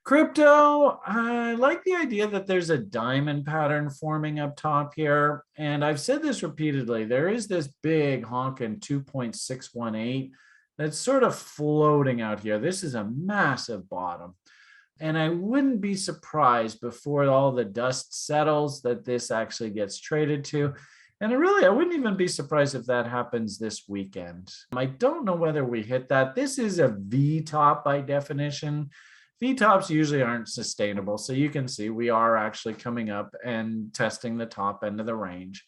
Crypto, I like the idea that there's a diamond pattern forming up top here. And I've said this repeatedly. There is this big honkin' 2.618 that's sort of floating out here. This is a massive bottom. And I wouldn't be surprised before all the dust settles that this actually gets traded to. And I wouldn't even be surprised if that happens this weekend. I don't know whether we hit that. This is a V top by definition. V tops usually aren't sustainable. So you can see we are actually coming up and testing the top end of the range.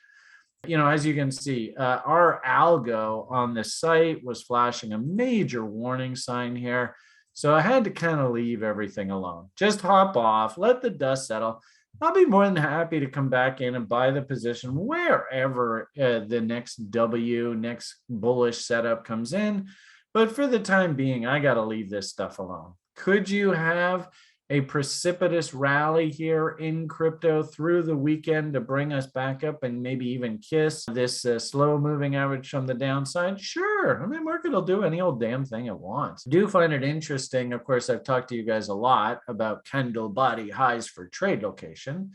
As you can see, our algo on the site was flashing a major warning sign here. So I had to kind of leave everything alone. Just hop off, let the dust settle. I'll be more than happy to come back in and buy the position wherever the next bullish setup comes in. But for the time being, I got to leave this stuff alone. Could you have a precipitous rally here in crypto through the weekend to bring us back up and maybe even kiss this slow moving average from the downside? Sure. I mean, market will do any old damn thing it wants. I do find it interesting. Of course, I've talked to you guys a lot about candle body highs for trade location.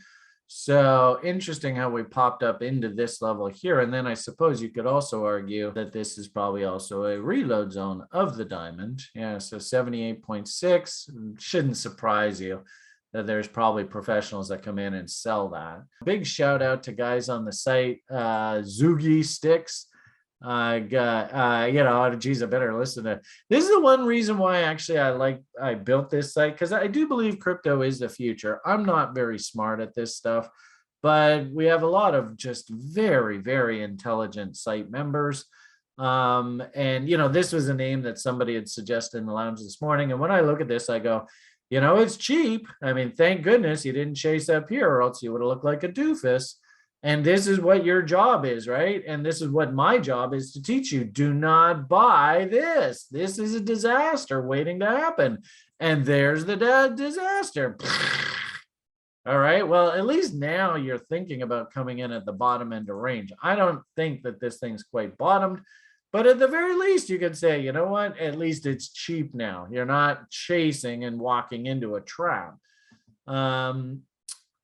So interesting how we popped up into this level here. And then I suppose you could also argue that this is probably also a reload zone of the diamond. Yeah, so 78.6 shouldn't surprise you that there's probably professionals that come in and sell that. Big shout out to guys on the site, Zoogeystix. Geez, I better listen to. This is the one reason why actually I built this site, because I do believe crypto is the future. I'm not very smart at this stuff, but we have a lot of just very, very intelligent site members. This was a name that somebody had suggested in the lounge this morning. And when I look at this, I go, it's cheap. I mean, thank goodness you didn't chase up here, or else you would have looked like a doofus. And this is what your job is, right? And this is what my job is to teach you. Do not buy this. This is a disaster waiting to happen. And there's the disaster. All right. Well, at least now you're thinking about coming in at the bottom end of range. I don't think that this thing's quite bottomed, but at the very least, you could say, you know what? At least it's cheap now. You're not chasing and walking into a trap.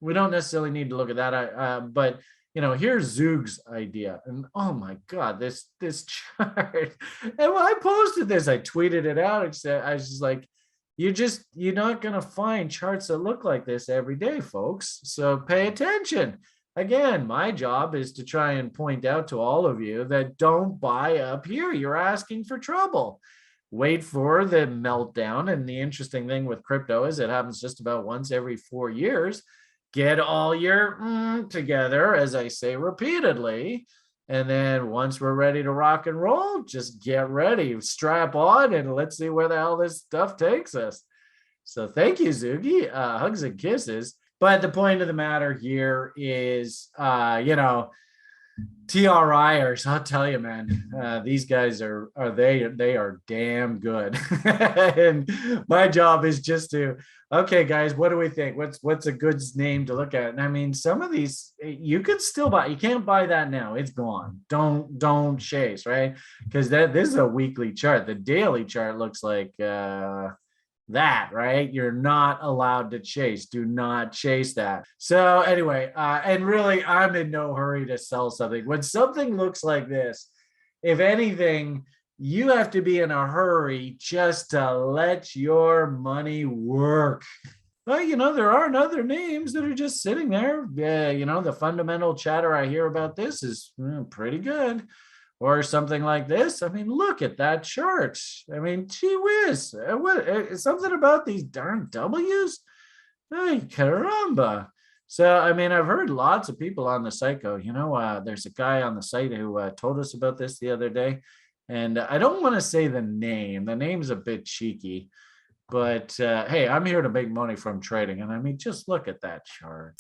We don't necessarily need to look at that, but here's Zoog's idea, and oh my god, this chart. And when I posted this, I tweeted it out. I was just like, you're not gonna find charts that look like this every day, folks. So pay attention. Again, my job is to try and point out to all of you that don't buy up here. You're asking for trouble. Wait for the meltdown. And the interesting thing with crypto is it happens just about once every 4 years. Get all your together, as I say repeatedly. And then once we're ready to rock and roll, just get ready, strap on, and let's see where the hell this stuff takes us. So thank you, Zoogie. Hugs and kisses. But the point of the matter here is, TRIers, I'll tell you, man, these guys are damn good. And my job is just to, okay, guys, what do we think? What's a good name to look at? And I mean, some of these you could still buy. You can't buy that now. It's gone. Don't chase, right? Because this is a weekly chart. The daily chart looks like that, right? You're not allowed to chase. Do not chase that. So anyway, and really, I'm in no hurry to sell something. When something looks like this, if anything, you have to be in a hurry just to let your money work. Well, there are other names that are just sitting there. The fundamental chatter I hear about this is pretty good. Or something like this. I mean, look at that chart. I mean, gee whiz. Something about these darn W's? Ay, caramba. So, I mean, I've heard lots of people on the site go, there's a guy on the site who told us about this the other day. And I don't want to say the name. The name's a bit cheeky. But, hey, I'm here to make money from trading. And I mean, just look at that chart.